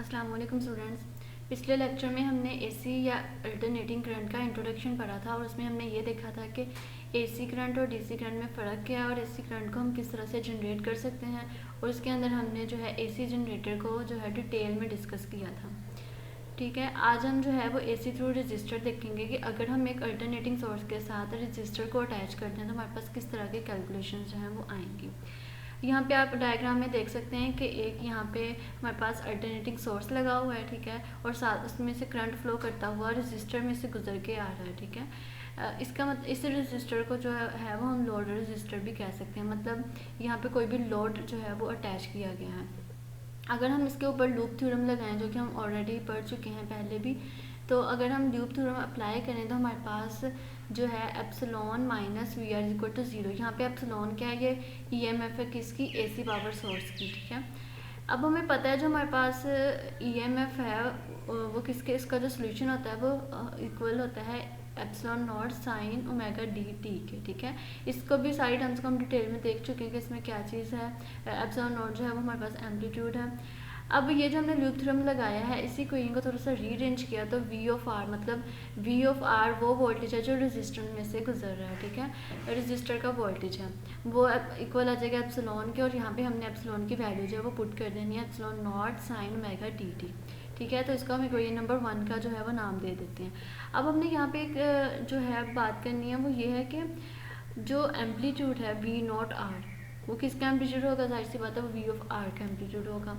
अस्सलाम वालेकुम स्टूडेंट्स। पिछले लेक्चर में हमने एसी या अल्टरनेटिंग करंट का इंट्रोडक्शन पढ़ा था और उसमें हमने ये देखा था कि एसी करंट और डीसी करंट में फ़र्क क्या है और एसी करंट को हम किस तरह से जनरेट कर सकते हैं, और इसके अंदर हमने जो है एसी जनरेटर को जो है डिटेल में डिस्कस किया था। ठीक है, आज हम जो है वो एसी थ्रू रजिस्टर देखेंगे कि अगर हम एक अल्टरनेटिंग सोर्स के साथ रजिस्टर को अटैच करते हैं तो हमारे पास किस तरह के कैलकुलेशन जो हैं वो आएंगी। यहाँ पे आप डायग्राम में देख सकते हैं कि एक यहाँ पे हमारे पास अल्टरनेटिंग सोर्स लगा हुआ है, ठीक है, और साथ उसमें से करंट फ्लो करता हुआ रजिस्टर में से गुजर के आ रहा है। ठीक है, इसका मतलब इस रजिस्टर को जो है वो हम लोड रजिस्टर भी कह सकते हैं, मतलब यहाँ पे कोई भी लोड जो है वो अटैच किया गया है। अगर हम इसके ऊपर लूप थ्योरम लगाएं, जो कि हम ऑलरेडी पढ़ चुके हैं पहले भी, तो अगर हम लूप थ्योरम अप्लाई करें तो हमारे पास जो है epsilon minus V R equal to zero. यहाँ पे एप्सिलॉन क्या है, ये ईएमएफ है किसकी, एसी पावर सोर्स की। ठीक है, अब हमें पता है जो हमारे पास ईएमएफ है वो किसके, इसका जो सोल्यूशन होता है वो इक्वल होता है epsilon not sine omega D T के। ठीक है, इसको भी सारी टर्म्स को हम डिटेल में देख चुके हैं कि इसमें क्या चीज़ है। एप्सिलॉन नॉट जो है वो हमारे पास एम्पलीट्यूड है। अब ये जो हमने लूप थ्योरम लगाया है, इसी क्वेश्चन को थोड़ा सा रीअरेंज किया तो वी ऑफ आर, मतलब वी ऑफ आर वो वोल्टेज है जो रजिस्टर में से गुजर रहा है। ठीक है, रजिस्टर का वोल्टेज है वो इक्वल आ जाएगा एप्सिलॉन के, और यहाँ पे हमने एप्सिलॉन की वैल्यू जो है वो पुट कर देनी है, epsilon not sine omega D T. ठीक है, तो इसको हम इक्वेशन नंबर 1 का जो है वो नाम दे देते हैं। अब हमने यहाँ पे एक जो है बात करनी है वो ये है कि जो एम्पलीट्यूड है वी नॉट आर, वो किसका एम्पलीट्यूड होगा, जाहिर सी बात है वो वी ऑफ आर का एम्पलीट्यूड होगा।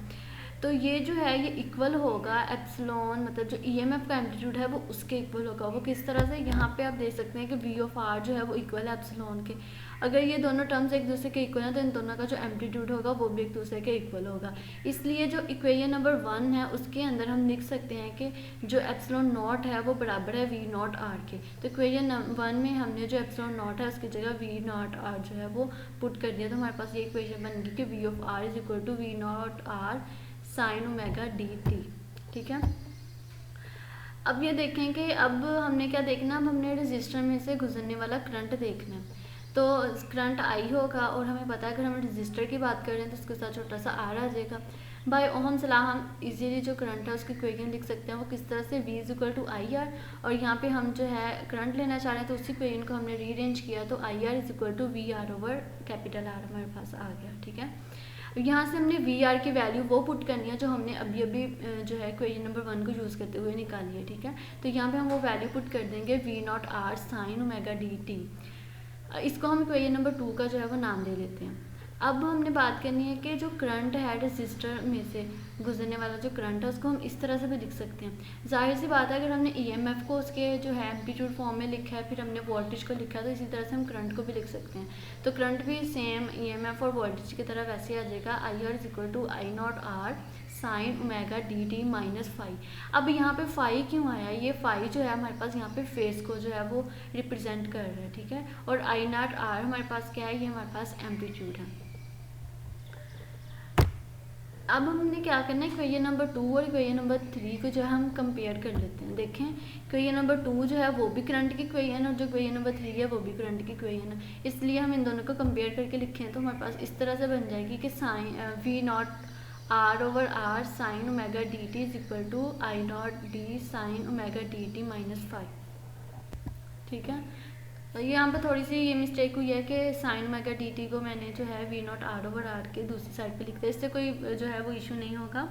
तो ये जो है ये इक्वल होगा एप्सिलॉन, मतलब जो ईएमएफ का एम्पलीट्यूड है वो उसके इक्वल होगा। वो किस तरह से, यहाँ पे आप देख सकते हैं कि वी ऑफ आर जो है वो इक्वल है एप्सिलॉन के। अगर ये दोनों टर्म्स एक दूसरे के इक्वल हैं तो इन दोनों का जो एम्पलीट्यूड होगा वो भी एक दूसरे के इक्वल होगा। इसलिए जो इक्वेशन नंबर 1 है उसके अंदर हम लिख सकते हैं कि जो एप्सिलॉन नॉट है वो बराबर है वी नॉट आर के। तो इक्वेशन 1 में हमने जो एप्सिलॉन नॉट है उसकी जगह वी नॉट आर जो है वो पुट कर दिया, तो हमारे पास ये इक्वेशन बन गई कि V of R is equal to V not R sine omega D T. ठीक है, अब ये देखें कि अब हमने क्या देखना, अब हमने रजिस्टर में से गुजरने वाला करंट देखना है। तो करंट आई होगा और हमें पता है अगर हम रजिस्टर की बात कर रहे हैं तो उसके साथ छोटा सा आर आ जाएगा। बाय ओहम्स लॉ हम इजीली जो करंट है उसकी इक्वेशन लिख सकते हैं, वो किस तरह से, V is equal to I R, और यहाँ पे हम जो है करंट लेना चाह रहे हैं तो उसी इक्वेशन को हमने रीअरेंज किया तो I R is equal to V R over capital R हमारे पास आ गया। ठीक है, यहाँ से हमने वी आर की वैल्यू वो पुट करनी है जो हमने अभी अभी जो है क्वेश्चन नंबर 1 को यूज़ करते हुए निकाली है। ठीक है, तो यहाँ पे हम वो वैल्यू पुट कर देंगे V not R sine omega D T. इसको हम क्वेश्चन नंबर 2 का जो है वो नाम दे देते हैं। अब हमने बात करनी है कि जो करंट है रजिस्टर में से गुजरने वाला जो करंट है उसको हम इस तरह से भी लिख सकते हैं। जाहिर सी बात है अगर हमने ईएमएफ को उसके जो है एम्पलीट्यूड फॉर्म में लिखा है, फिर हमने वोल्टेज को लिखा है, तो इसी तरह से हम करंट को भी लिख सकते हैं। तो करंट भी सेम ईएमएफ और वोल्टेज की तरह वैसे आ जाएगा, I R is equal to I not R sine omega D T minus phi. अब यहाँ पे फाई क्यों आया, ये फाई जो है हमारे पास यहाँ पे फेस को जो है वो रिप्रेजेंट कर रहा है। ठीक है, और आई नॉट आर हमारे पास क्या है, ये हमारे पास एम्पलीट्यूड है। अब हमने क्या करना है, क्वेश्चन नंबर 2 और क्वेश्चन नंबर 3 को जो है हम कंपेयर कर लेते हैं। देखें, क्वेश्चन नंबर 2 जो है वो भी करंट की क्वेश्चन और जो क्वेश्चन नंबर 3 है वो भी करंट की क्वेश्चन है, इसलिए हम इन दोनों को कंपेयर करके लिखें तो हमारे पास इस तरह से बन जाएगी कि sine V not R over R sine omega D T is equal to I not D sine omega D T minus five. ठीक है, तो यहाँ पे थोड़ी सी ये मिस्टेक हुई है कि साइन ओमेगा डी टी को मैंने जो है V not R over R के दूसरी साइड पे लिख दिया, इससे कोई जो है वो इशू नहीं होगा।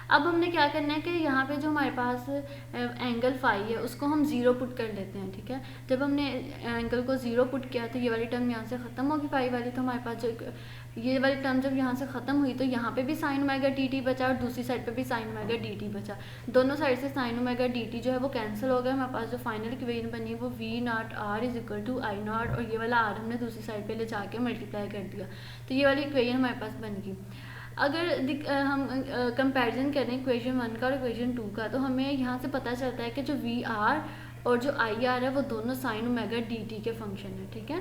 अब हमने क्या करना है कि यहाँ पे जो हमारे पास एंगल फाई है उसको हम ज़ीरो पुट कर लेते हैं। ठीक है, जब हमने एंगल को ज़ीरो पुट किया तो ये वाली टर्म यहाँ से ख़त्म होगी फाई वाली, तो हमारे पास जो ये वाली टर्म जब यहाँ से ख़त्म हुई तो यहाँ पे भी साइन ओमेगा डी टी बचा और दूसरी साइड पे भी साइन ओमेगा डी टी बचा। दोनों साइड से साइन ओमेगा डी टी जो है वो कैंसिल हो गया, हमारे पास जो फाइनल इक्वेशन बनी वो V not R is equal to I not, और ये वाला आर हमने दूसरी साइड पे ले जाके मल्टीप्लाई कर दिया, तो ये वाली इक्वेशन हमारे पास बन गई। अगर हम कंपैरिजन करें इक्वेशन 1 का और इक्वेशन 2 का, तो हमें यहाँ से पता चलता है कि जो वी आर और जो आई आर है वो दोनों साइन ओमेगा डी टी के फंक्शन है। ठीक है,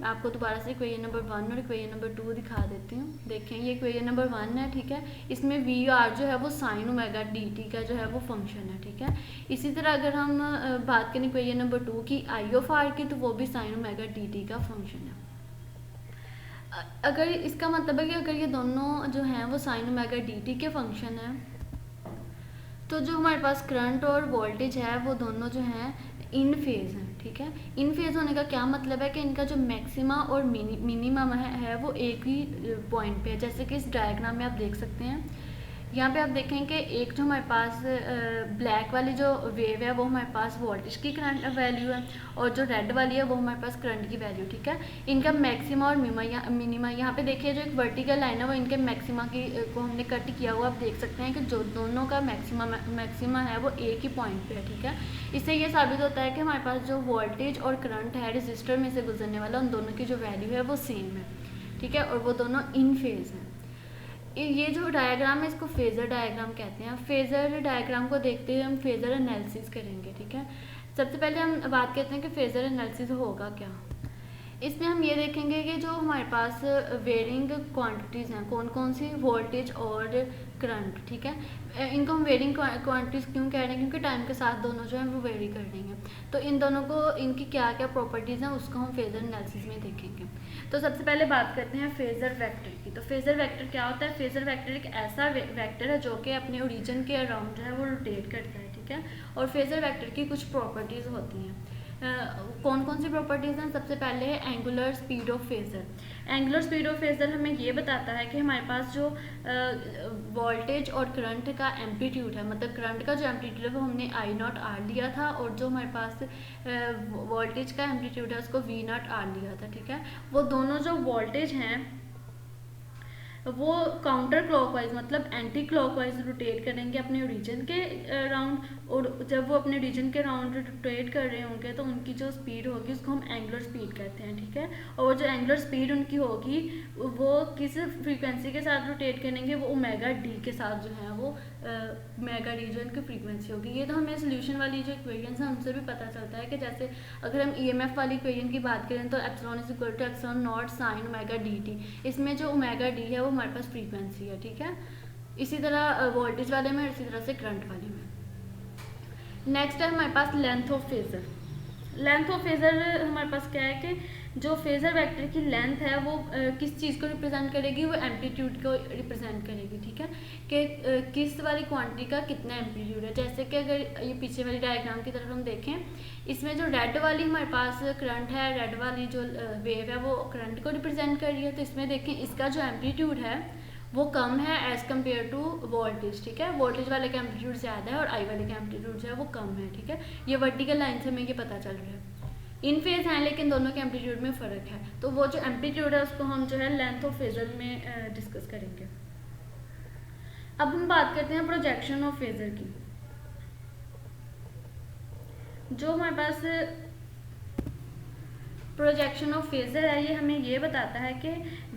मैं आपको दोबारा से इक्वेशन नंबर 1 और इक्वेशन नंबर 2 दिखा देती हूँ। देखें, ये इक्वेशन नंबर 1 है। ठीक है, इसमें वी आर जो है वो साइन ओमेगा डी टी का जो है वो फंक्शन है। ठीक है, इसी तरह अगर हम बात करें इक्वेशन नंबर 2 की आई ऑफ आर की, तो वो भी साइन ओमेगा डी टी का फंक्शन है। अगर इसका मतलब है कि अगर ये दोनों जो हैं वो साइन ओमेगा डी टी के फंक्शन है तो जो हमारे पास करंट और वोल्टेज है वो दोनों जो हैं इन फेज़ हैं, ठीक है। इन फेज़ होने का क्या मतलब है कि इनका जो मैक्सिमा और मिनिमम है वो एक ही पॉइंट पे है। जैसे कि इस डायग्राम में आप देख सकते हैं, यहाँ पे आप देखें कि एक जो हमारे पास ब्लैक वाली जो वेव है वो हमारे पास वोल्टेज की करंट वैल्यू है, और जो रेड वाली है वो हमारे पास करंट की वैल्यू, ठीक है। इनका मैक्सिमा और मिनिमा यहाँ पे देखिए, जो एक वर्टिकल लाइन है वो इनके मैक्सिमा की को हमने कट किया हुआ। आप देख सकते हैं कि जो दोनों का मैक्सिमा है वो एक ही पॉइंट पे है, ठीक है। इससे ये साबित होता है कि हमारे पास जो वोल्टेज और करंट है रजिस्टर में से गुजरने वाला, उन दोनों की जो वैल्यू है वो सेम है, ठीक है, और वो दोनों इन फेज़ हैं। ये जो डायग्राम है इसको फेज़र डायग्राम कहते हैं। फेज़र डायग्राम को देखते हुए हम फेज़र एनालिसिस करेंगे, ठीक है। सबसे पहले हम बात करते हैं कि फेज़र एनालिसिस होगा क्या। इसमें हम ये देखेंगे कि जो हमारे पास वेरिंग क्वांटिटीज़ हैं, कौन कौन सी, वोल्टेज और करंट, ठीक है। इनको हम वेरिंग क्वांटिटीज़ क्यों कह रहे हैं, क्योंकि टाइम के साथ दोनों जो है वो वेरी कर देंगे। तो इन दोनों को, इनकी क्या क्या प्रॉपर्टीज़ हैं उसको हम फेज़र एनालिसिस में देखेंगे। तो सबसे पहले बात करते हैं फेज़र वेक्टर की। तो फेज़र वेक्टर क्या होता है? फेज़र वेक्टर एक ऐसा वेक्टर है जो कि अपने ओरिजिन के अराउंड जो है वो रोटेट करता है, ठीक है। और फेज़र वेक्टर की कुछ प्रॉपर्टीज़ होती हैं। कौन कौन सी प्रॉपर्टीज़ हैं? सबसे पहले है angular speed of phasor. Angular speed of phasor हमें ये बताता है कि हमारे पास जो वोल्टेज और करंट का एम्पलीट्यूड है, मतलब करंट का जो एम्पलीट्यूड है वो हमने I0R लिया था, और जो हमारे पास वोल्टेज का एम्पलीट्यूड है उसको V0R लिया था, ठीक है। वो दोनों जो वोल्टेज हैं वो काउंटर क्लॉकवाइज मतलब एंटी क्लॉकवाइज रोटेट करेंगे अपने ओरिजिन के राउंड, और जब वो अपने ओरिजिन के राउंड रोटेट कर रहे होंगे तो उनकी जो स्पीड होगी उसको हम एंगुलर स्पीड कहते हैं, ठीक है। और वो जो एंगुलर स्पीड उनकी होगी वो किस फ्रीक्वेंसी के साथ रोटेट करेंगे, वो ओमेगा डी के साथ जो है वो ओमेगा डी जो इनकी फ्रीक्वेंसी होगी। ये तो हमें सोल्यूशन वाली जो इक्वेशंस है उनसे भी पता चलता है कि जैसे अगर हम EMF वाली इक्वेशन की बात करें तो epsilon is equal to epsilon not sine omega D T. इसमें जो ओमेगा डी है वो हमारे पास फ्रीक्वेंसी है, ठीक है। इसी तरह वोल्टेज वाले में, इसी तरह से करंट वाले में। नेक्स्ट है हमारे पास length of phasor. Length of phasor हमारे पास क्या है कि जो फेज़र वेक्टर की लेंथ है वो किस चीज़ को रिप्रेजेंट करेगी, वो एम्पलीट्यूड को रिप्रेजेंट करेगी, ठीक है, कि किस वाली क्वांटिटी का कितना एम्पलीट्यूड है। जैसे कि अगर ये पीछे वाली डायग्राम की तरफ हम देखें, इसमें जो रेड वाली हमारे पास करंट है, रेड वाली जो वेव है वो करंट को रिप्रेजेंट कर रही है। तो इसमें देखें इसका जो एम्पलीट्यूड है वो कम है एज़ कम्पेयर टू वोल्टेज, ठीक है। वोल्टेज वाले का एम्पलीट्यूड ज़्यादा है और आई वाले का एम्पलीट्यूड जो है वो कम है, ठीक है। ये वर्टिकल लाइन से हमें ये पता चल रहा है। इन फेज हैं लेकिन दोनों के एम्पलीट्यूड में फ़र्क है। तो वो जो एम्पलीट्यूड है उसको हम जो है लेंथ ऑफ फेज़र में डिस्कस करेंगे। अब हम बात करते हैं प्रोजेक्शन ऑफ फेज़र की। जो हमारे पास प्रोजेक्शन ऑफ फेज़र है ये हमें ये बताता है कि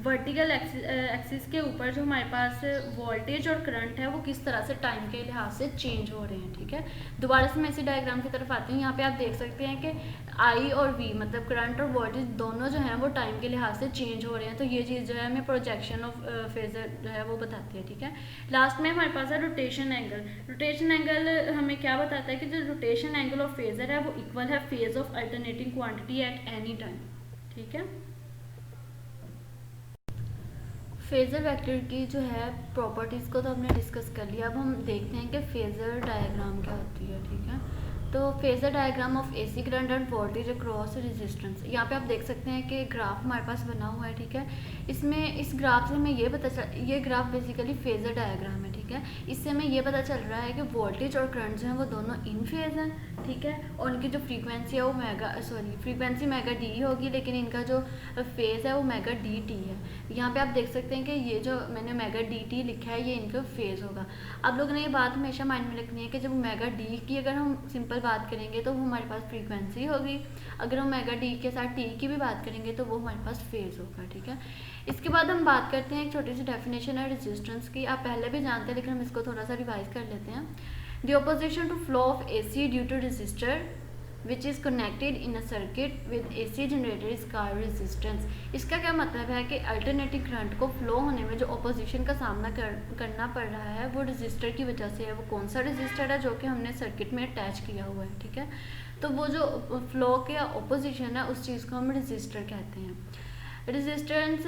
वर्टिकल एक्सिस के ऊपर जो हमारे पास वोल्टेज और करंट है वो किस तरह से टाइम के लिहाज से चेंज हो रहे हैं, ठीक है। दोबारा से मैं इसी डायग्राम की तरफ आती हूँ। यहाँ पे आप देख सकते हैं कि I और V मतलब करंट और वोल्टेज दोनों जो हैं वो टाइम के लिहाज से चेंज हो रहे हैं। तो ये चीज़ जो है हमें प्रोजेक्शन ऑफ फेज़र जो है वो बताती है, ठीक है। लास्ट में हमारे पास है रोटेशन एंगल। रोटेशन एंगल हमें क्या बताता है कि जो रोटेशन एंगल ऑफ फेज़र है वो इक्वल है phase of alternating quantity at any time, ठीक है। फेज़र वेक्टर की जो है प्रॉपर्टीज़ को तो हमने डिस्कस कर लिया। अब हम देखते हैं कि फेज़र डायग्राम क्या होती है, ठीक है। तो phasor diagram of AC current end voltage across resistance. यहाँ पे आप देख सकते हैं कि ग्राफ हमारे पास बना हुआ है, ठीक है। इसमें इस ग्राफ से हमें ये पता चल, ये ग्राफ बेसिकली फेज़र डायग्राम है, ठीक है। इससे हमें ये पता चल रहा है कि वोल्टेज और करंट जो है वो दोनों इन फेज़ हैं, ठीक है। और उनकी जो फ्रीक्वेंसी है वो फ्रीक्वेंसी मेगा डी होगी, लेकिन इनका जो फेज़ है वो मेगा डी टी है। यहाँ पे आप देख सकते हैं कि ये जो मैंने मेगा डी टी लिखा है ये इनका फेज़ होगा। आप लोगों ने ये बात हमेशा माइंड में रखनी है कि जब मेगा डी की अगर हम सिंपल बात करेंगे तो वो हमारे पास फ्रीक्वेंसी होगी, अगर हम मेगा डी के साथ टी की भी बात करेंगे तो वो हमारे पास फेज़ होगा, ठीक है। इसके बाद हम बात करते हैं एक छोटी सी डेफिनेशन है रेजिस्टेंस की। आप पहले भी जानते हैं लेकिन हम इसको थोड़ा सा रिवाइज कर लेते हैं। The opposition to flow of AC due to resistor which is connected in a circuit with AC generator is called resistance। इसका क्या मतलब है कि अल्टरनेटिंग करंट को फ्लो होने में जो ऑपोजिशन का सामना करना पड़ रहा है वो रेजिस्टर की वजह से है। वो कौन सा रेजिस्टर है? जो कि हमने सर्किट में अटैच किया हुआ है, ठीक है। तो वो जो फ्लो के ऑपोजिशन है उस चीज़ को हम रेजिस्टर कहते हैं। रेजिस्टेंस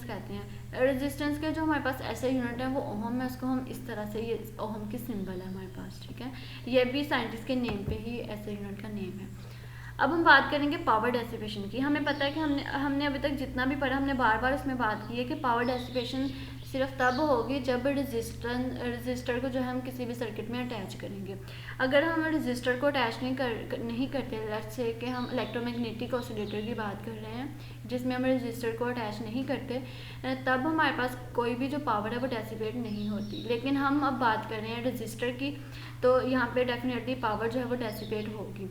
कहते हैं। रेजिस्टेंस के जो हमारे पास ऐसे यूनिट है वो ओहम है, उसको हम इस तरह से, ये ओहम की सिंबल है हमारे पास, ठीक है। ये भी साइंटिस्ट के नेम पे ही ऐसे यूनिट का नेम है। अब हम बात करेंगे पावर डेसिपेशन की। हमें पता है कि हमने अभी तक जितना भी पढ़ा, हमने बार बार उसमें बात की है कि पावर डेसिपेशन सिर्फ तब होगी जब रजिस्टर को जो है हम किसी भी सर्किट में अटैच करेंगे। अगर हम रजिस्टर को अटैच नहीं करते, लेट्स से कि हम इलेक्ट्रोमैग्नेटिक ऑसिलेटर की बात कर रहे हैं जिसमें हम रजिस्टर को अटैच नहीं करते, तब हमारे पास कोई भी जो पावर है वो डेसिपेट नहीं होती। लेकिन हम अब बात कर रहे हैं रजिस्टर की, तो यहाँ पे डेफिनेटली पावर जो है वो डेसिपेट होगी।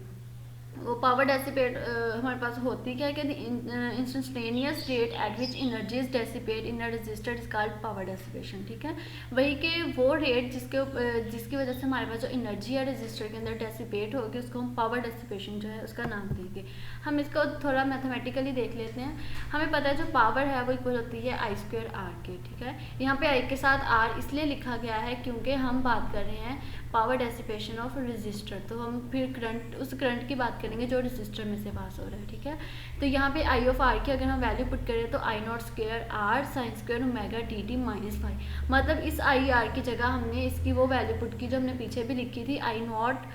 वो पावर डेसिपेट हमारे पास होती क्या है कि instantaneous rate at which energy is dissipate in a resistor is called power dissipation, ठीक है। वही कि वो रेट जिसकी वजह से हमारे पास जो एनर्जी है रजिस्टर के अंदर डेसिपेट होगी, उसको हम पावर डेसिपेशन जो है उसका नाम देंगे। हम इसको थोड़ा मैथमेटिकली देख लेते हैं। हमें पता है जो पावर है वो इक्वल होती है आई स्क्वायर आर के, ठीक है। यहाँ पे आई के साथ आर इसलिए लिखा गया है क्योंकि हम बात कर रहे हैं पावर डेसिपेशन ऑफ रजिस्टर, तो हम फिर उस करंट की बात करेंगे जो रजिस्टर में से पास हो रहा है, ठीक है। तो यहाँ पे आई ऑफ आर की अगर हम वैल्यू पुट करें तो I naught square R sine square omega T T minus 5, मतलब इस आई आर की जगह हमने इसकी वो वैल्यू पुट की जो हमने पीछे भी लिखी थी, I not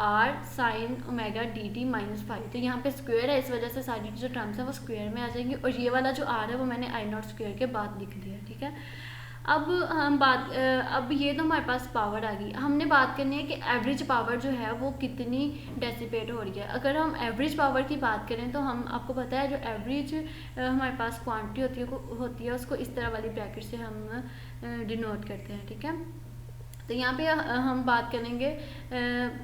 R sine omega D T minus 5। तो यहाँ पे स्क्वायर है, इस वजह से सारी जो टर्म्स हैं वो स्क्वायर में आ जाएंगी, और ये वाला जो आर है वो मैंने आई नॉट स्क्वायर के बाद लिख दिया, ठीक है। अब ये तो हमारे पास पावर आ गई। हमने बात करनी है कि एवरेज पावर जो है वो कितनी डेसिपेट हो रही है। अगर हम एवरेज पावर की बात करें तो हम आपको पता है जो एवरेज हमारे पास क्वांटिटी होती है उसको इस तरह वाली ब्रैकेट से हम डिनोट करते हैं, ठीक है। तो यहाँ पे हम बात करेंगे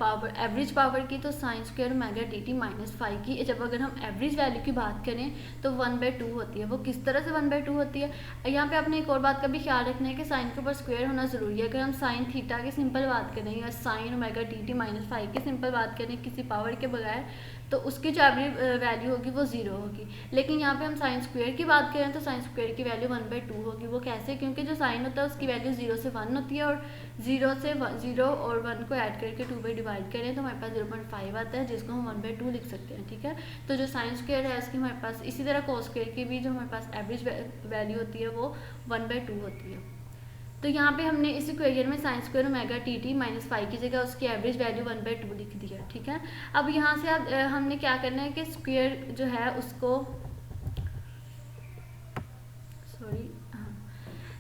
पावर, एवरेज पावर की, तो sign square omega D T minus 5 की जब अगर हम एवरेज वैल्यू की बात करें तो 1/2 होती है। वो किस तरह से 1/2 होती है, यहाँ पे आपने एक और बात का भी ख्याल रखना है कि साइन के ऊपर स्क्वायर होना ज़रूरी है। अगर हम साइन थीटा की सिंपल बात करें या sign omega D T minus 5 की सिंपल बात करें किसी पावर के बगैर, तो उसकी जो एवरेज वैल्यू होगी वो 0 होगी। लेकिन यहाँ पे हम साइन स्क्वायर की बात करें तो साइन स्क्वायर की वैल्यू 1/2 होगी। वो कैसे, क्योंकि जो साइन होता है उसकी वैल्यू 0 से 1 होती है, और 0 और 1 को ऐड करके 2 बाई डिवाइड करें तो हमारे पास 0.5 आता है, जिसको हम 1/2 लिख सकते हैं, ठीक है। तो जो साइन स्क्वायर है उसकी हमारे पास, इसी तरह कोस स्क्वायर की भी जो हमारे पास एवरेज वैल्यू होती है वो 1/2 होती है। तो यहाँ पे हमने इस इक्वेशन में sign square omega T T minus 5 की जगह उसकी एवरेज वैल्यू 1/2 लिख दी है, ठीक है। अब यहाँ से अब हमने क्या करना है कि स्क्वायर जो है उसको, सॉरी,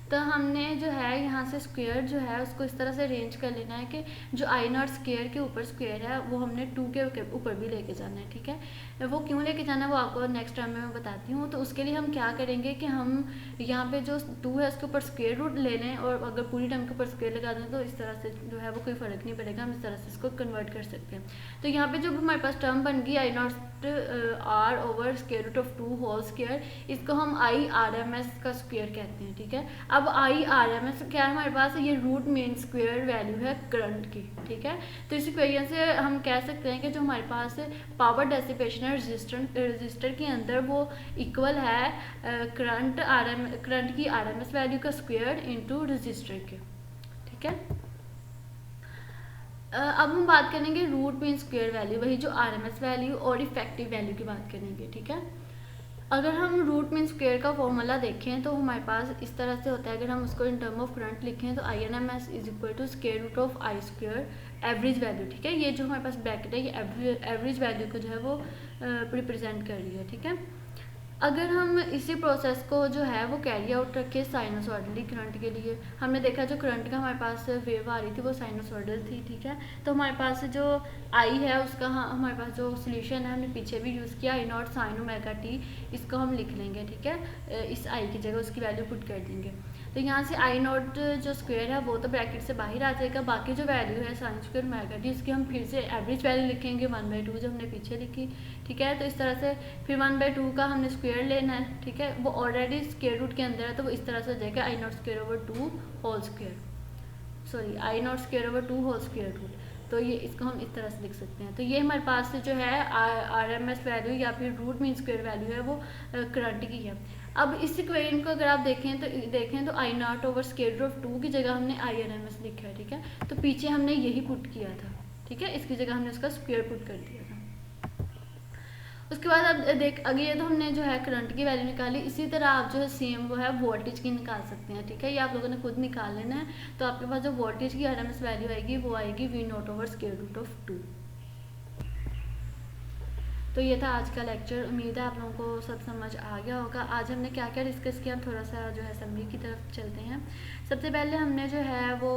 तो हमने जो है यहाँ से स्क्वायर जो है उसको इस तरह से अरेंज कर लेना है कि जो आई नॉट स्क्वायर के ऊपर स्क्वायर है वो हमने 2 के ऊपर भी लेके जाना है, ठीक है। वो क्यों लेके जाना है वो आपको नेक्स्ट टाइम में मैं बताती हूँ। तो उसके लिए हम क्या करेंगे कि हम यहाँ पे जो 2 है उसके ऊपर स्क्वायर रूट ले लें, और अगर पूरी टर्म के ऊपर स्क्वायर लगा दें तो इस तरह से जो है वो कोई फ़र्क नहीं पड़ेगा, हम इस तरह से इसको कन्वर्ट कर सकते हैं। तो यहाँ पर जो हमारे पास टर्म बन गई I not R over square root of 2 whole square, इसको हम आई आर एम एस का स्क्वायर कहते हैं, ठीक है। अब आई आर एम एस क्या है हमारे पास, ये रूट मीन स्क्वायर वैल्यू है करंट की, ठीक है। तो इस इक्वेशन से हम कह सकते हैं कि जो हमारे पास पावर डेसिपेशन है रजिस्टर के अंदर वो इक्वल है करंट की आर एम एस वैल्यू का स्क्वायर इनटू रजिस्टर के, ठीक है। अब हम बात करेंगे रूट मीन स्क्वायर वैल्यू, वही जो आर एम एस वैल्यू और इफेक्टिव वैल्यू की बात करेंगे, ठीक है। अगर हम रूट मीन स्क्वायर का फॉर्मूला देखें तो हमारे पास इस तरह से होता है। अगर हम उसको इन टर्म ऑफ करंट लिखें तो I N M S is equal to square root of I square average value, ठीक है। ये जो हमारे पास ब्रैकेट है ये एवरेज वैल्यू को जो है वो रिप्रेजेंट कर रही है, ठीक है। अगर हम इसी प्रोसेस को जो है वो कैरी आउट रखें साइनसॉइडली करंट के लिए, हमने देखा जो करंट का हमारे पास वेव आ रही थी वो साइनसॉइडल थी, ठीक है। तो हमारे पास जो आई है उसका हमारे पास जो सोल्यूशन है हमने पीछे भी यूज़ किया, आई नॉट साइन ओमेगा टी, इसको हम लिख लेंगे, ठीक है। इस आई की जगह उसकी वैल्यू पुट कर देंगे। तो यहाँ से आई नॉट जो स्क्वायर है वो तो ब्रैकेट से बाहर आ जाएगा, बाकी जो वैल्यू है साइन स्क्वायर ओमेगा टी उसकी हम फिर से एवरेज वैल्यू लिखेंगे 1/2 जो हमने पीछे लिखी, ठीक है। तो इस तरह से फिर 1/2 का हमने स्क्वायर लेना है, ठीक है। वो ऑलरेडी स्क्वायर रूट के अंदर है तो वो इस तरह से हो जाएगा I naught square over 2 whole square, sorry I naught square over 2 whole square root. तो ये इसको हम इस तरह से लिख सकते हैं। तो ये हमारे पास जो है आर एम एस वैल्यू या फिर रूट मीन स्क्वायर वैल्यू है वो करंट की है। अब इस इक्वेशन को अगर आप देखें तो I naught over square root of 2 की जगह हमने आई एन एम एस लिखा है, ठीक है। तो पीछे हमने यही पुट किया था, ठीक है। इसकी जगह हमने उसका स्क्वायर पुट कर दिया था। उसके बाद अब अगर ये तो हमने जो है करंट की वैल्यू निकाली, इसी तरह आप जो है सेम वो है वोल्टेज की निकाल सकते हैं। ठीक है, ये आप लोगों ने खुद निकाल लेना है। तो आपके पास जो वोल्टेज की RMS वैल्यू आएगी वो आएगी V0/√2। तो ये था आज का लेक्चर। उम्मीद है आप लोगों को सब समझ आ गया होगा। आज हमने क्या क्या डिस्कस किया, हम थोड़ा सा जो है समरी की तरफ चलते हैं। सबसे पहले हमने जो है वो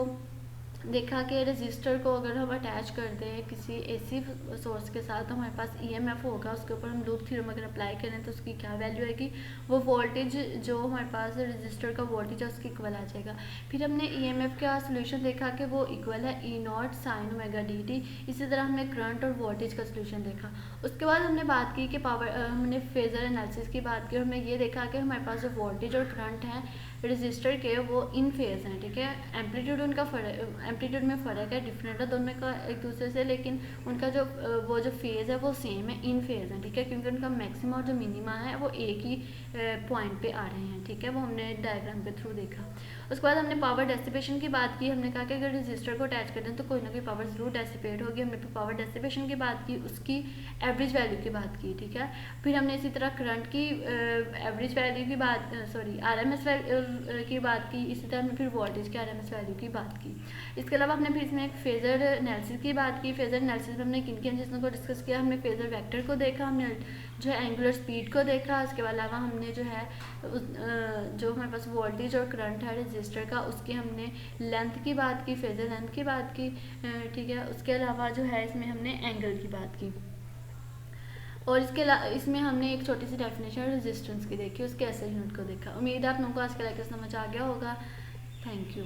देखा कि रजिस्टर को अगर हम अटैच कर दें किसी AC सोर्स के साथ तो हमारे पास EMF होगा, उसके ऊपर हम लूप थ्योरम अगर अप्लाई करें तो उसकी क्या वैल्यू आएगी, वो वोल्टेज जो हमारे पास रजिस्टर का वोल्टेज है उसकी इक्वल आ जाएगा। फिर हमने EMF का सोल्यूशन देखा कि वो इक्वल है E0 sin ω/dt। इसी तरह हमने करंट और वोल्टेज का सोल्यूशन देखा। उसके बाद हमने बात की कि हमने फेजर एनालिसिस की बात की और हमने ये देखा कि हमारे पास जो वोल्टेज और करंट हैं रजिस्टर के वो इन फेज हैं। ठीक है, एम्पलीट्यूड उनका एम्पलीट्यूड में फ़र्क है, डिफरेंट है दोनों का एक दूसरे से, लेकिन उनका जो वो जो फेज़ है वो सेम है, इन फेज़ है। ठीक है, क्योंकि उनका मैक्सिमा और जो मिनिमा है वो एक ही पॉइंट पे आ रहे हैं। ठीक है, वो हमने डायग्राम के थ्रू देखा। उसके बाद हमने पावर डेसिपेशन की बात की। हमने कहा कि अगर रजिस्टर को अटैच कर दें तो कोई ना कोई पावर ज़रूर डेसिपेट होगी। हमने फिर पावर डेसिपेशन की बात की, उसकी एवरेज वैल्यू की बात की। ठीक है, फिर हमने इसी तरह करंट की एवरेज वैल्यू की बात RMS की बात की। इसी तरह हमने फिर वोल्टेज की RMS वैल्यू की बात की। इसके अलावा हमने फिर इसमें एक फेजर एनालिसिस की बात की। फेजर एनालिसिस में हमने किन किन चीज़ों को डिस्कस किया, हमने फेजर वेक्टर को देखा, हमने जो है एंगुलर स्पीड को देखा। इसके अलावा हमने जो है जो हमारे पास वोल्टेज और करंट है रजिस्टर का उसकी हमने लेंथ की बात की, फेजर लेंथ की बात की। ठीक है, उसके अलावा जो है इसमें हमने एंगल की बात की और इसमें हमने एक छोटी सी डेफिनेशन रेजिस्टेंस की देखी, उसके ऐसे यूनिट को देखा। उम्मीद है आप लोगों को आज का लेक्चर समझ आ गया होगा। Thank you.